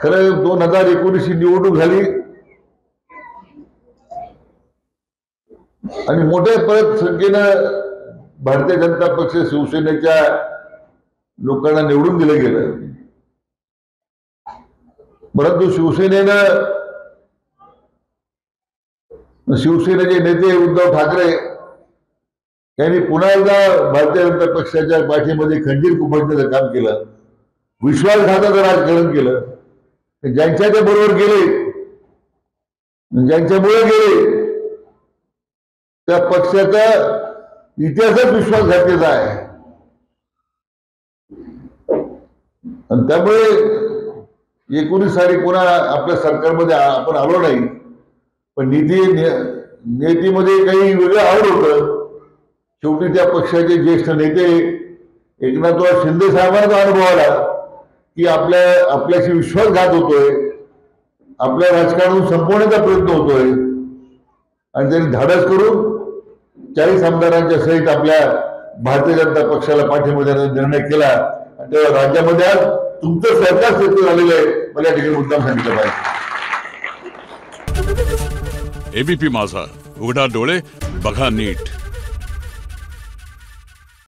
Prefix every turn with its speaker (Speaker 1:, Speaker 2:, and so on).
Speaker 1: खरं 2019 निवडणूक झाली आणि मोठ्या परत संख्येनं भारतीय जनता पक्ष शिवसेनेच्या लोकांना निवडून दिलं गेलं. परंतु शिवसेनेचे नेते उद्धव ठाकरे यांनी पुन्हा एकदा भारतीय जनता पक्षाच्या पाठीमध्ये खंजीर खुपसण्याचं काम केलं. विश्वासघाताचं राजकारण केलं. ज्यांच्या ते बरोबर गेले, ज्यांच्यामुळे गेले, त्या पक्षाचा इतिहासच विश्वासघातीचा आहे. आणि त्यामुळे 19 साली पुन्हा आपल्या सरकारमध्ये आपण आलो नाही. पण नीतीमध्ये काही वेगळं आवड होतं. शेवटी त्या पक्षाचे ज्येष्ठ नेते एकनाथराव शिंदे साहेबांचा अनुभव आला की आपल्याशी विश्वासघात होतोय, आपल्या राजकारणातून संपवण्याचा प्रयत्न होतोय. आणि त्यांनी धाडस करून 40 आमदारांच्या सहित आपल्या भारतीय जनता पक्षाला पाठिंबा देण्याचा निर्णय केला. तेव्हा राज्यामध्ये आज तुमचं सरकार सत्तेत झालेलं आहे. मला या ठिकाणी मुद्दाम सांगितलं पाहिजे.
Speaker 2: एबीपी माझा, उघडा डोळे बघा नीट.